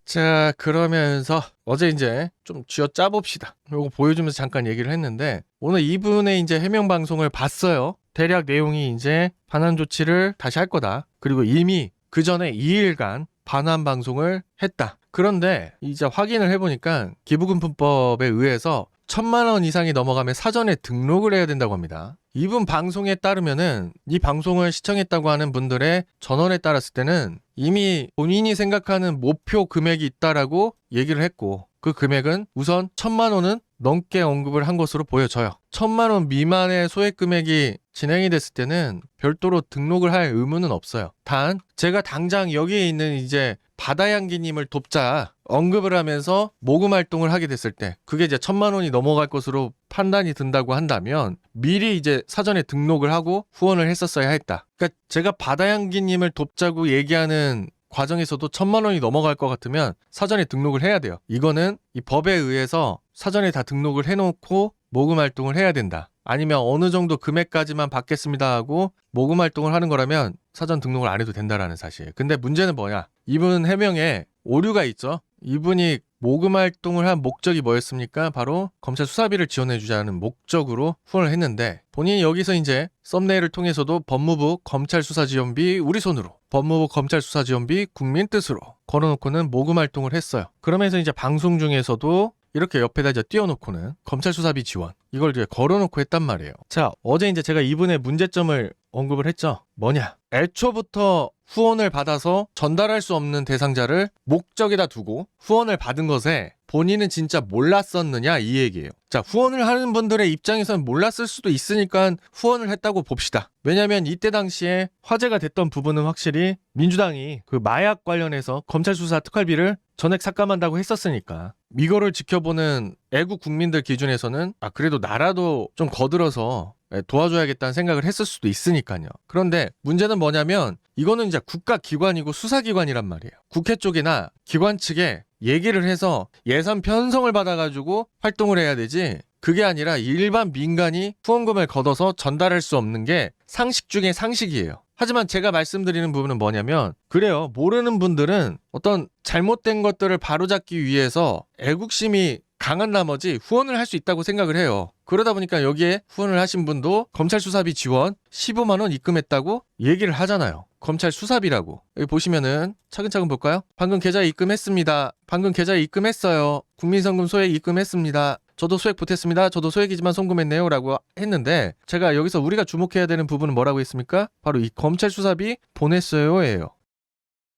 자, 그러면서 어제 이제 좀 쥐어짜 봅시다. 요거 보여주면서 잠깐 얘기를 했는데 오늘 이분의 이제 해명 방송을 봤어요. 대략 내용이 이제 반환 조치를 다시 할 거다. 그리고 이미 그 전에 2일간 반환 방송을 했다. 그런데 이제 확인을 해보니까 기부금품법에 의해서 1,000만 원 이상이 넘어가면 사전에 등록을 해야 된다고 합니다. 이분 방송에 따르면은 이 방송을 시청했다고 하는 분들의 전원에 따랐을 때는 이미 본인이 생각하는 목표 금액이 있다라고 얘기를 했고 그 금액은 우선 1,000만 원은 넘게 언급을 한 것으로 보여져요. 1,000만 원 미만의 소액 금액이 진행이 됐을 때는 별도로 등록을 할 의무는 없어요. 단 제가 당장 여기에 있는 이제 바다향기님을 돕자 언급을 하면서 모금 활동을 하게 됐을 때 그게 이제 1,000만 원이 넘어갈 것으로 판단이 든다고 한다면 미리 이제 사전에 등록을 하고 후원을 했었어야 했다. 그러니까 제가 바다향기님을 돕자고 얘기하는 과정에서도 1,000만 원이 넘어갈 것 같으면 사전에 등록을 해야 돼요. 이거는 이 법에 의해서 사전에 다 등록을 해놓고 모금 활동을 해야 된다. 아니면 어느 정도 금액까지만 받겠습니다 하고 모금 활동을 하는 거라면 사전 등록을 안 해도 된다라는 사실. 근데 문제는 뭐냐? 이분 해명에 오류가 있죠. 이분이 모금 활동을 한 목적이 뭐였습니까? 바로 검찰 수사비를 지원해주자는 목적으로 후원을 했는데 본인이 여기서 이제 썸네일을 통해서도 법무부 검찰 수사 지원비 우리 손으로 법무부 검찰 수사 지원비 국민 뜻으로 걸어놓고는 모금 활동을 했어요. 그러면서 이제 방송 중에서도 이렇게 옆에다 이제 띄워놓고는 검찰 수사비 지원 이걸 이제 걸어놓고 했단 말이에요. 자, 어제 이제 제가 이분의 문제점을 언급을 했죠. 뭐냐? 애초부터 후원을 받아서 전달할 수 없는 대상자를 목적에다 두고 후원을 받은 것에 본인은 진짜 몰랐었느냐 이 얘기예요. 자, 후원을 하는 분들의 입장에서는 몰랐을 수도 있으니까 후원을 했다고 봅시다. 왜냐하면 이때 당시에 화제가 됐던 부분은 확실히 민주당이 그 마약 관련해서 검찰 수사 특활비를 전액 삭감한다고 했었으니까 이거를 지켜보는 애국 국민들 기준에서는 그래도 나라도 좀 거들어서 도와줘야겠다는 생각을 했을 수도 있으니까요. 그런데 문제는 뭐냐면 이거는 이제 국가기관이고 수사기관이란 말이에요. 국회 쪽이나 기관 측에 얘기를 해서 예산 편성을 받아가지고 활동을 해야 되지 그게 아니라 일반 민간이 후원금을 걷어서 전달할 수 없는 게 상식 중에 상식이에요. 하지만 제가 말씀드리는 부분은 뭐냐면 그래요. 모르는 분들은 어떤 잘못된 것들을 바로잡기 위해서 애국심이 강한 나머지 후원을 할 수 있다고 생각을 해요. 그러다 보니까 여기에 후원을 하신 분도 검찰 수사비 지원 15만 원 입금했다고 얘기를 하잖아요. 검찰 수사비라고. 여기 보시면은 차근차근 볼까요? 방금 계좌에 입금했습니다. 방금 계좌에 입금했어요. 국민성금 소액 입금했습니다. 저도 소액 보탰습니다. 저도 소액이지만 송금했네요. 라고 했는데 제가 여기서 우리가 주목해야 되는 부분은 뭐라고 했습니까? 바로 이 검찰 수사비 보냈어요. 예요.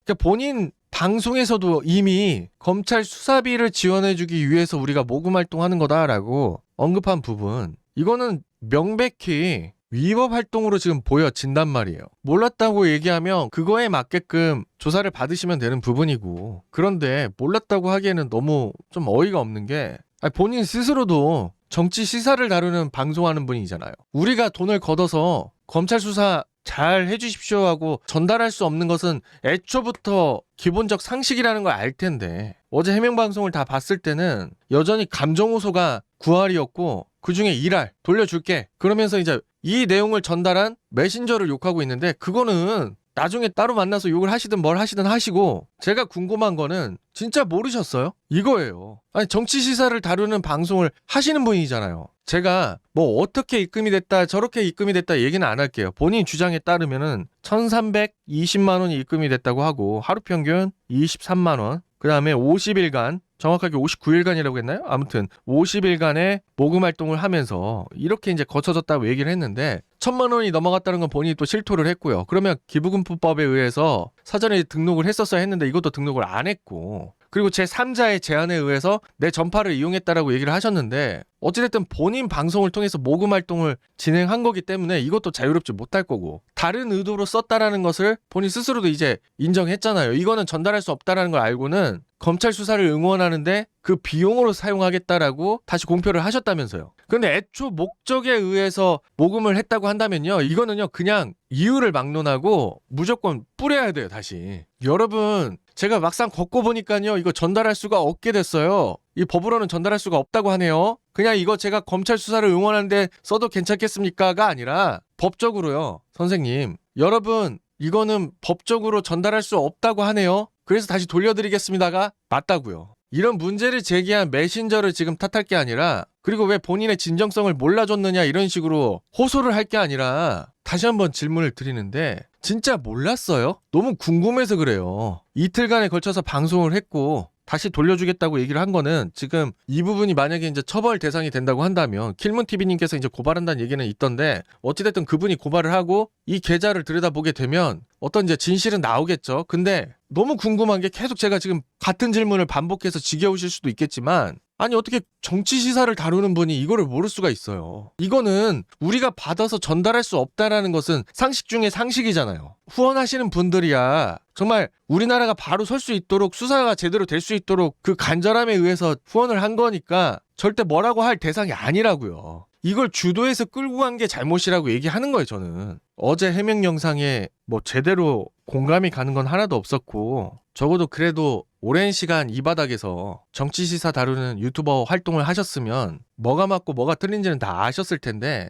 그러니까 본인 방송에서도 이미 검찰 수사비를 지원해주기 위해서 우리가 모금 활동하는 거다라고 언급한 부분 이거는 명백히 위법 활동으로 지금 보여진단 말이에요. 몰랐다고 얘기하면 그거에 맞게끔 조사를 받으시면 되는 부분이고 그런데 몰랐다고 하기에는 너무 좀 어이가 없는 게 본인 스스로도 정치 시사를 다루는 방송하는 분이잖아요. 우리가 돈을 걷어서 검찰 수사 잘 해주십시오 하고 전달할 수 없는 것은 애초부터 기본적 상식이라는 걸 알 텐데 어제 해명 방송을 다 봤을 때는 여전히 감정 호소가 9할이었고 그중에 1할 돌려줄게 그러면서 이제 이 내용을 전달한 메신저를 욕하고 있는데 그거는 나중에 따로 만나서 욕을 하시든 뭘 하시든 하시고 제가 궁금한 거는 진짜 모르셨어요? 이거예요. 아니 정치 시사를 다루는 방송을 하시는 분이잖아요. 제가 뭐 어떻게 입금이 됐다 저렇게 입금이 됐다 얘기는 안 할게요. 본인 주장에 따르면은 1,320만 원이 입금이 됐다고 하고 하루 평균 23만 원 그 다음에 50일간 정확하게 59일간이라고 했나요? 아무튼 50일간의 모금 활동을 하면서 이렇게 이제 거쳐졌다고 얘기를 했는데 1,000만 원이 넘어갔다는 건 본인이 또 실토를 했고요. 그러면 기부금품법에 의해서 사전에 등록을 했었어야 했는데 이것도 등록을 안 했고 그리고 제3자의 제안에 의해서 내 전파를 이용했다라고 얘기를 하셨는데 어찌됐든 본인 방송을 통해서 모금 활동을 진행한 거기 때문에 이것도 자유롭지 못할 거고 다른 의도로 썼다라는 것을 본인 스스로도 이제 인정했잖아요. 이거는 전달할 수 없다라는 걸 알고는 검찰 수사를 응원하는데 그 비용으로 사용하겠다라고 다시 공표를 하셨다면서요. 근데 애초 목적에 의해서 모금을 했다고 한다면요. 이거는요. 그냥 이유를 막론하고 무조건 뿌려야 돼요. 다시. 여러분 제가 막상 걷고 보니까요. 이거 전달할 수가 없게 됐어요. 이 법으로는 전달할 수가 없다고 하네요. 그냥 이거 제가 검찰 수사를 응원하는데 써도 괜찮겠습니까가 아니라 법적으로요. 선생님 여러분 이거는 법적으로 전달할 수 없다고 하네요. 그래서 다시 돌려드리겠습니다가 맞다고요. 이런 문제를 제기한 메신저를 지금 탓할 게 아니라, 그리고 왜 본인의 진정성을 몰라줬느냐 이런 식으로 호소를 할 게 아니라, 다시 한번 질문을 드리는데 진짜 몰랐어요? 너무 궁금해서 그래요. 이틀간에 걸쳐서 방송을 했고 다시 돌려주겠다고 얘기를 한 거는, 지금 이 부분이 만약에 이제 처벌 대상이 된다고 한다면 킬문TV님께서 이제 고발한다는 얘기는 있던데, 어찌됐든 그분이 고발을 하고 이 계좌를 들여다보게 되면 어떤 이제 진실은 나오겠죠. 근데 너무 궁금한 게, 계속 제가 지금 같은 질문을 반복해서 지겨우실 수도 있겠지만, 아니 어떻게 정치 시사를 다루는 분이 이거를 모를 수가 있어요. 이거는 우리가 받아서 전달할 수 없다라는 것은 상식 중에 상식이잖아요. 후원하시는 분들이야 정말 우리나라가 바로 설 수 있도록, 수사가 제대로 될 수 있도록 그 간절함에 의해서 후원을 한 거니까 절대 뭐라고 할 대상이 아니라고요. 이걸 주도해서 끌고 간 게 잘못이라고 얘기하는 거예요, 저는. 어제 해명 영상에 뭐 제대로 공감이 가는 건 하나도 없었고, 적어도 그래도 오랜 시간 이 바닥에서 정치 시사 다루는 유튜버 활동을 하셨으면 뭐가 맞고 뭐가 틀린지는 다 아셨을 텐데,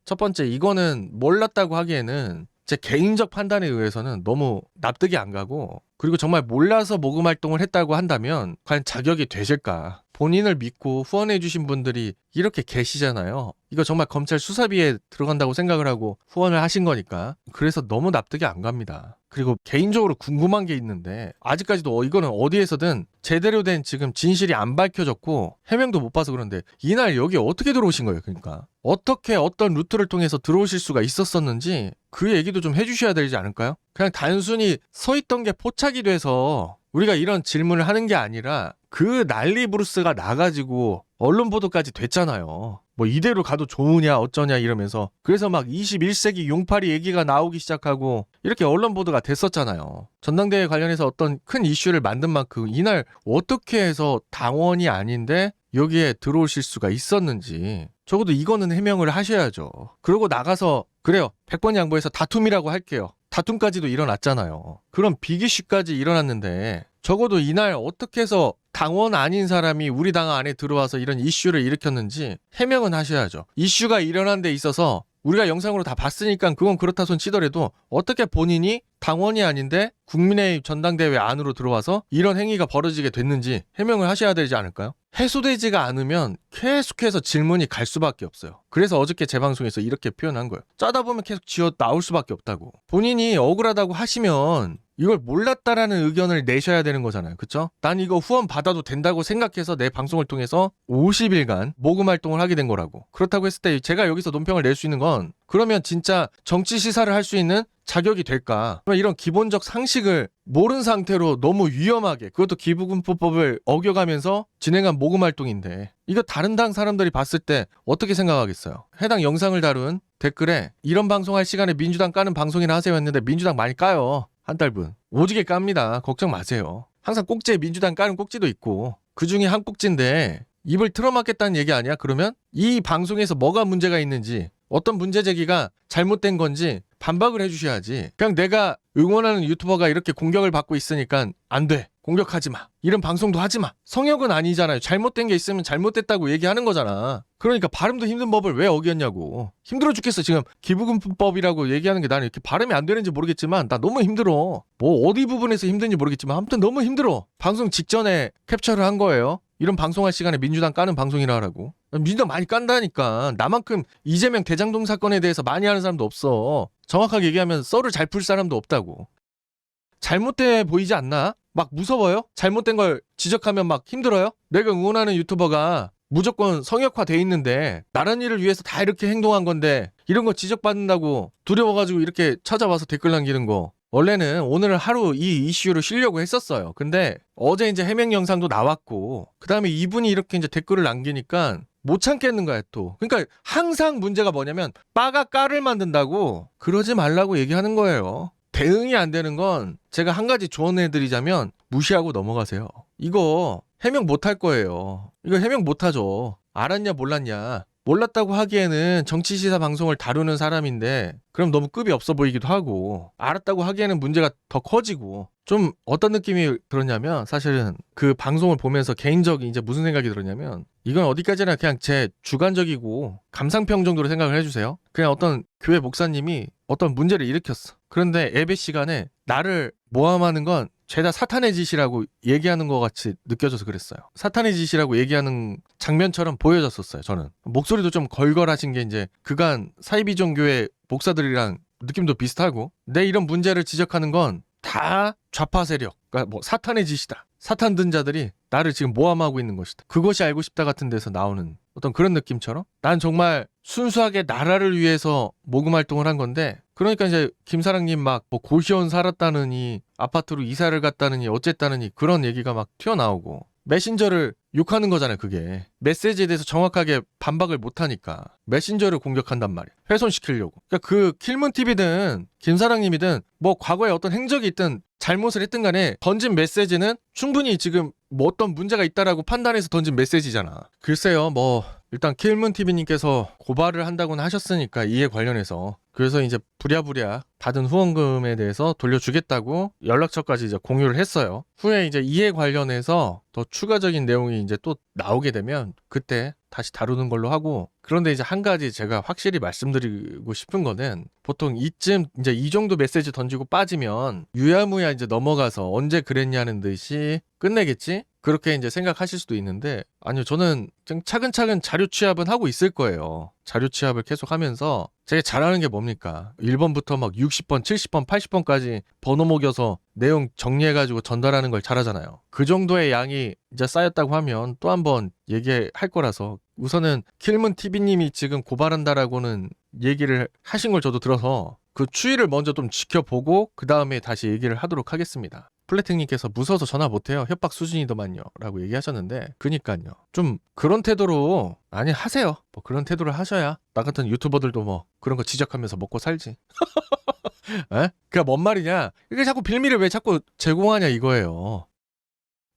첫 번째, 이거는 몰랐다고 하기에는 제 개인적 판단에 의해서는 너무 납득이 안 가고, 그리고 정말 몰라서 모금 활동을 했다고 한다면 과연 자격이 되실까? 본인을 믿고 후원해주신 분들이 이렇게 계시잖아요. 이거 정말 검찰 수사비에 들어간다고 생각을 하고 후원을 하신 거니까. 그래서 너무 납득이 안 갑니다. 그리고 개인적으로 궁금한 게 있는데, 아직까지도 이거는 어디에서든 제대로 된 지금 진실이 안 밝혀졌고 해명도 못 봐서 그런데, 이날 여기 어떻게 들어오신 거예요? 그러니까 어떻게 어떤 루트를 통해서 들어오실 수가 있었었는지 그 얘기도 좀 해주셔야 되지 않을까요? 그냥 단순히 서 있던 게 포착이 돼서 우리가 이런 질문을 하는 게 아니라, 그 난리 부르스가 나가지고 언론 보도까지 됐잖아요. 뭐 이대로 가도 좋으냐 어쩌냐 이러면서. 그래서 막 21세기 용팔이 얘기가 나오기 시작하고 이렇게 언론 보도가 됐었잖아요. 전당대회 관련해서 어떤 큰 이슈를 만든 만큼 이날 어떻게 해서 당원이 아닌데 여기에 들어오실 수가 있었는지 적어도 이거는 해명을 하셔야죠. 그러고 나가서 그래요, 100번 양보해서 다툼이라고 할게요. 다툼까지도 일어났잖아요. 그럼 빅이슈까지 일어났는데 적어도 이날 어떻게 해서 당원 아닌 사람이 우리 당 안에 들어와서 이런 이슈를 일으켰는지 해명은 하셔야죠. 이슈가 일어난 데 있어서 우리가 영상으로 다 봤으니까 그건 그렇다 손 치더라도, 어떻게 본인이 당원이 아닌데 국민의힘 전당대회 안으로 들어와서 이런 행위가 벌어지게 됐는지 해명을 하셔야 되지 않을까요? 해소되지가 않으면 계속해서 질문이 갈 수밖에 없어요. 그래서 어저께 제 방송에서 이렇게 표현한 거예요. 짜다 보면 계속 지어 나올 수밖에 없다고. 본인이 억울하다고 하시면 이걸 몰랐다라는 의견을 내셔야 되는 거잖아요. 그쵸? 난 이거 후원 받아도 된다고 생각해서 내 방송을 통해서 50일간 모금 활동을 하게 된 거라고. 그렇다고 했을 때 제가 여기서 논평을 낼 수 있는 건, 그러면 진짜 정치 시사를 할 수 있는 자격이 될까? 이런 기본적 상식을 모른 상태로 너무 위험하게, 그것도 기부금법을 어겨가면서 진행한 모금 활동인데, 이거 다른 당 사람들이 봤을 때 어떻게 생각하겠어요? 해당 영상을 다룬 댓글에 이런 방송할 시간에 민주당 까는 방송이나 하세요 했는데, 민주당 많이 까요. 한 달분 오지게 깝니다. 걱정 마세요. 항상 꼭지에 민주당 까는 꼭지도 있고, 그 중에 한 꼭지인데 입을 틀어막겠다는 얘기 아니야? 그러면 이 방송에서 뭐가 문제가 있는지, 어떤 문제 제기가 잘못된 건지 반박을 해주셔야지. 그냥 내가 응원하는 유튜버가 이렇게 공격을 받고 있으니까 안 돼, 공격하지 마, 이런 방송도 하지 마. 성역은 아니잖아요. 잘못된 게 있으면 잘못됐다고 얘기하는 거잖아. 그러니까 발음도 힘든 법을 왜 어겼냐고. 힘들어 죽겠어. 지금 기부금법이라고 얘기하는 게 나는 이렇게 발음이 안 되는지 모르겠지만 나 너무 힘들어. 뭐 어디 부분에서 힘든지 모르겠지만 아무튼 너무 힘들어. 방송 직전에 캡처를 한 거예요. 이런 방송할 시간에 민주당 까는 방송이라 하라고. 민주당 많이 깐다니까. 나만큼 이재명 대장동 사건에 대해서 많이 하는 사람도 없어. 정확하게 얘기하면 썰을 잘 풀 사람도 없다고. 잘못돼 보이지 않나? 막 무서워요? 잘못된 걸 지적하면 막 힘들어요? 내가 응원하는 유튜버가 무조건 성역화돼 있는데 나란 일을 위해서 다 이렇게 행동한 건데, 이런 거 지적받는다고 두려워가지고 이렇게 찾아와서 댓글 남기는 거, 원래는 오늘 하루 이 이슈를 쉬려고 했었어요. 근데 어제 이제 해명 영상도 나왔고, 그 다음에 이분이 이렇게 이제 댓글을 남기니까 못 참겠는 거야 또. 그러니까 항상 문제가 뭐냐면 빠가 까를 만든다고. 그러지 말라고 얘기하는 거예요. 대응이 안 되는 건 제가 한 가지 조언해드리자면 무시하고 넘어가세요. 이거 해명 못 할 거예요. 이거 해명 못 하죠. 알았냐 몰랐냐. 몰랐다고 하기에는 정치시사 방송을 다루는 사람인데 그럼 너무 급이 없어 보이기도 하고, 알았다고 하기에는 문제가 더 커지고, 좀 어떤 느낌이 들었냐면, 사실은 그 방송을 보면서 개인적인 이제 무슨 생각이 들었냐면, 이건 어디까지나 그냥 제 주관적이고 감상평 정도로 생각을 해주세요. 그냥 어떤 교회 목사님이 어떤 문제를 일으켰어. 그런데 예배 시간에 나를 모함하는 건 죄다 사탄의 짓이라고 얘기하는 것 같이 느껴져서 그랬어요. 사탄의 짓이라고 얘기하는 장면처럼 보여졌었어요. 저는 목소리도 좀 걸걸하신 게 이제 그간 사이비종교의 목사들이랑 느낌도 비슷하고, 내 이런 문제를 지적하는 건 다 좌파 세력, 그러니까 뭐 사탄의 짓이다, 사탄 든 자들이 나를 지금 모함하고 있는 것이다, 그것이 알고 싶다 같은 데서 나오는 어떤 그런 느낌처럼, 난 정말 순수하게 나라를 위해서 모금 활동을 한 건데, 그러니까 이제 김사랑님 막 뭐 고시원 살았다느니 아파트로 이사를 갔다느니 어쨌다느니 그런 얘기가 막 튀어나오고, 메신저를 욕하는 거잖아요. 그게 메시지에 대해서 정확하게 반박을 못하니까 메신저를 공격한단 말이에요. 훼손시키려고. 그러니까 그 킬문TV든 김사랑님이든 뭐 과거에 어떤 행적이 있든 잘못을 했든 간에 던진 메시지는 충분히 지금 뭐 어떤 문제가 있다라고 판단해서 던진 메시지잖아. 글쎄요, 뭐 일단 킬문TV님께서 고발을 한다고는 하셨으니까 이에 관련해서, 그래서 이제 부랴부랴 받은 후원금에 대해서 돌려주겠다고 연락처까지 이제 공유를 했어요. 후에 이제 이에 관련해서 더 추가적인 내용이 이제 또 나오게 되면 그때 다시 다루는 걸로 하고, 그런데 이제 한 가지 제가 확실히 말씀드리고 싶은 거는, 보통 이쯤 이제 이 정도 메시지 던지고 빠지면 유야무야 이제 넘어가서 언제 그랬냐는 듯이 끝내겠지? 그렇게 이제 생각하실 수도 있는데, 아니요, 저는 차근차근 자료 취합은 하고 있을 거예요. 자료 취합을 계속 하면서 제가 잘하는 게 뭡니까? 1번부터 막 60번, 70번, 80번까지 번호 먹여서 내용 정리해가지고 전달하는 걸 잘하잖아요. 그 정도의 양이 이제 쌓였다고 하면 또 한번 얘기할 거라서, 우선은 킬문TV님이 지금 고발한다라고는 얘기를 하신 걸 저도 들어서 그 추이를 먼저 좀 지켜보고 그 다음에 다시 얘기를 하도록 하겠습니다. 플래팅님께서 무서워서 전화 못해요, 협박 수준이더만요 라고 얘기하셨는데, 그니까요, 좀 그런 태도로 아니 하세요. 뭐 그런 태도를 하셔야 나 같은 유튜버들도 뭐 그런 거 지적하면서 먹고 살지. 에? 그니까 뭔 말이냐, 이게 자꾸 빌미를 왜 자꾸 제공하냐 이거예요.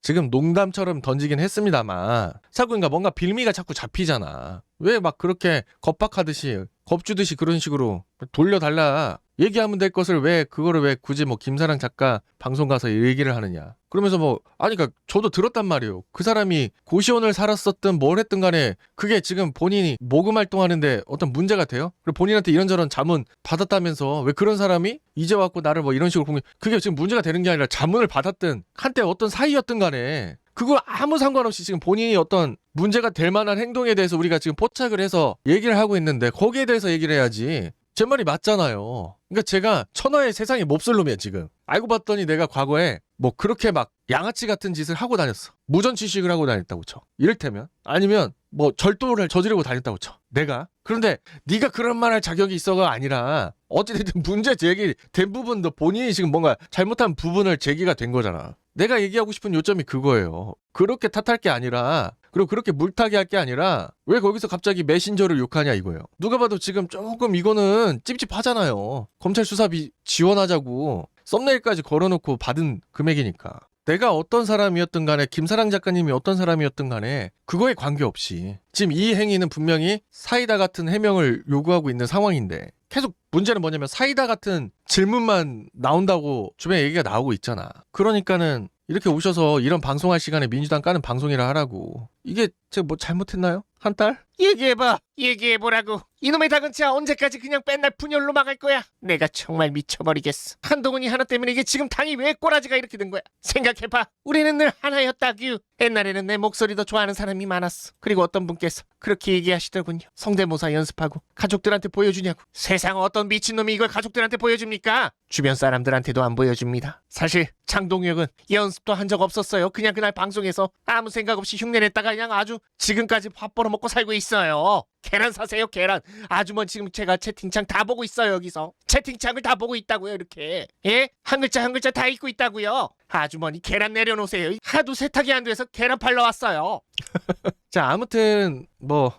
지금 농담처럼 던지긴 했습니다만 자꾸 그러니까 뭔가 빌미가 자꾸 잡히잖아. 왜 막 그렇게 겁박하듯이 겁주듯이 그런 식으로 돌려달라, 얘기하면 될 것을 왜 그거를 왜 굳이 뭐 김사랑 작가 방송 가서 얘기를 하느냐. 그러면서 뭐 아니 그러니까 저도 들었단 말이에요. 그 사람이 고시원을 살았었든 뭘 했든 간에 그게 지금 본인이 모금 활동하는데 어떤 문제가 돼요? 그리고 본인한테 이런저런 자문 받았다면서 왜 그런 사람이 이제 와갖고 나를 뭐 이런 식으로 공격, 그게 지금 문제가 되는 게 아니라 자문을 받았든 한때 어떤 사이였든 간에 그거 아무 상관없이 지금 본인이 어떤 문제가 될 만한 행동에 대해서 우리가 지금 포착을 해서 얘기를 하고 있는데 거기에 대해서 얘기를 해야지. 제 말이 맞잖아요. 그러니까 제가 천하의 세상에 몹쓸 놈이야 지금. 알고 봤더니 내가 과거에 뭐 그렇게 막 양아치 같은 짓을 하고 다녔어. 무전취식을 하고 다녔다고 쳐. 이를테면. 아니면 뭐 절도를 저지르고 다녔다고 쳐. 내가. 그런데 네가 그런 말 할 자격이 있어가 아니라 어찌됐든 문제 제기된 부분도 본인이 지금 뭔가 잘못한 부분을 제기가 된 거잖아. 내가 얘기하고 싶은 요점이 그거예요. 그렇게 탓할 게 아니라, 그리고 그렇게 물타기 할 게 아니라 왜 거기서 갑자기 메신저를 욕하냐 이거예요. 누가 봐도 지금 조금 이거는 찝찝하잖아요. 검찰 수사비 지원하자고 썸네일까지 걸어놓고 받은 금액이니까. 내가 어떤 사람이었든 간에, 김사랑 작가님이 어떤 사람이었든 간에 그거에 관계없이 지금 이 행위는 분명히 사이다 같은 해명을 요구하고 있는 상황인데, 계속 문제는 뭐냐면 사이다 같은 질문만 나온다고 주변에 얘기가 나오고 있잖아. 그러니까는 이렇게 오셔서 이런 방송할 시간에 민주당 까는 방송이라 하라고. 이게 제가 뭐 잘못했나요? 한 달? 얘기해봐. 얘기해보라고. 이놈의 다근치야 언제까지 그냥 맨날 분열로 막을 거야? 내가 정말 미쳐버리겠어. 한동훈이 하나 때문에 이게 지금 당이 왜 꼬라지가 이렇게 된 거야? 생각해봐. 우리는 늘 하나였다규. 옛날에는 내 목소리 더 좋아하는 사람이 많았어. 그리고 어떤 분께서 그렇게 얘기하시더군요. 성대모사 연습하고 가족들한테 보여주냐고. 세상 어떤 미친놈이 이걸 가족들한테 보여줍니까? 주변 사람들한테도 안 보여줍니다. 사실 장동혁은 연습도 한 적 없었어요. 그냥 그날 방송에서 아무 생각 없이 흉내냈다가 그냥 아주 지금까지 밥 벌어먹고 살고 있어요. 계란 사세요, 계란. 아주머니 지금 제가 채팅창 다 보고 있어요. 여기서 채팅창을 다 보고 있다고요. 이렇게. 예? 한 글자 한 글자 다 읽고 있다고요. 아주머니 계란 내려놓으세요. 하도 세탁이 안 돼서 계란 팔러 왔어요. 자, 아무튼 뭐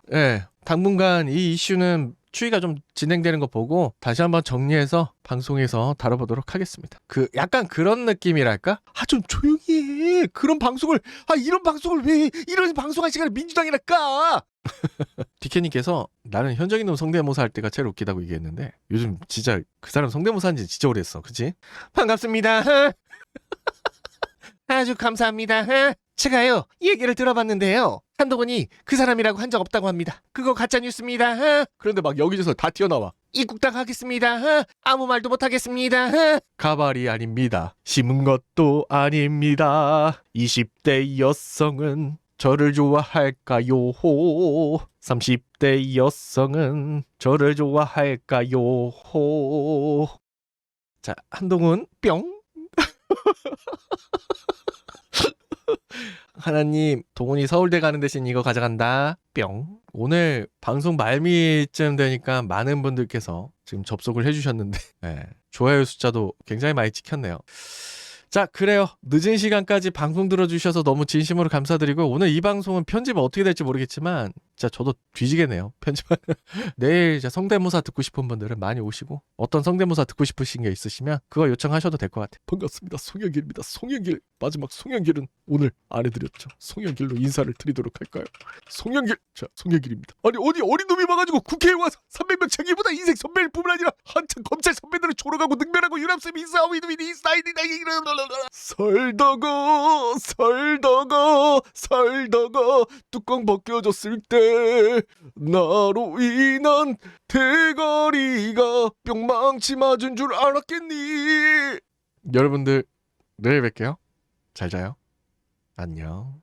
당분간 이 이슈는 추이가 좀 진행되는 거 보고 다시 한번 정리해서 방송에서 다뤄보도록 하겠습니다. 그 약간 그런 느낌이랄까? 아, 좀 조용히 해. 그런 방송을, 이런 방송을 왜 이런 방송할 시간에 민주당이나 까? 디케님께서 나는 현정이 놈 성대모사 할 때가 제일 웃기다고 얘기했는데, 요즘 진짜 그 사람 성대모사 한지 진짜 오래했어. 그치? 반갑습니다. 아주 감사합니다. 제가요 얘기를 들어봤는데요. 한동훈이 그 사람이라고 한 적 없다고 합니다. 그거 가짜 뉴스입니다. 그런데 막 여기저기서 다 튀어나와. 입국당 하겠습니다. 아무 말도 못 하겠습니다. 가발이 아닙니다. 심은 것도 아닙니다. 20대 여성은 저를 좋아할까요? 30대 여성은 저를 좋아할까요? 자, 한동훈 뿅. 하나님, 동훈이 서울대 가는 대신 이거 가져간다. 뿅. 오늘 방송 말미쯤 되니까 많은 분들께서 지금 접속을 해주셨는데 네, 좋아요 숫자도 굉장히 많이 찍혔네요. 자, 그래요. 늦은 시간까지 방송 들어주셔서 너무 진심으로 감사드리고 오늘 이 방송은 편집은 어떻게 될지 모르겠지만 진짜 저도 뒤지겠네요. 편집하는. 내일 이제 성대모사 듣고 싶은 분들은 많이 오시고 어떤 성대모사 듣고 싶으신 게 있으시면 그거 요청하셔도 될 것 같아요. 반갑습니다. 송영길입니다. 송영길. 마지막 송영길은 오늘 안 해드렸죠. 송영길로 인사를 드리도록 할까요? 송영길. 자, 송영길입니다. 아니 어디 어린 놈이 와가지고 국회에 와서 300명 차기보다 인생 선배일 뿐만 아니라 한창 검찰 선배들을 조롱하고 능멸하고 유람쌤이 인싸위드위드 인싸이디다 살다가 뚜껑 벗겨졌을 때 나로 인한 대가리가 뿅망치 맞은 줄 알았겠니. 여러분들 내일 뵐게요. 잘 자요. 안녕.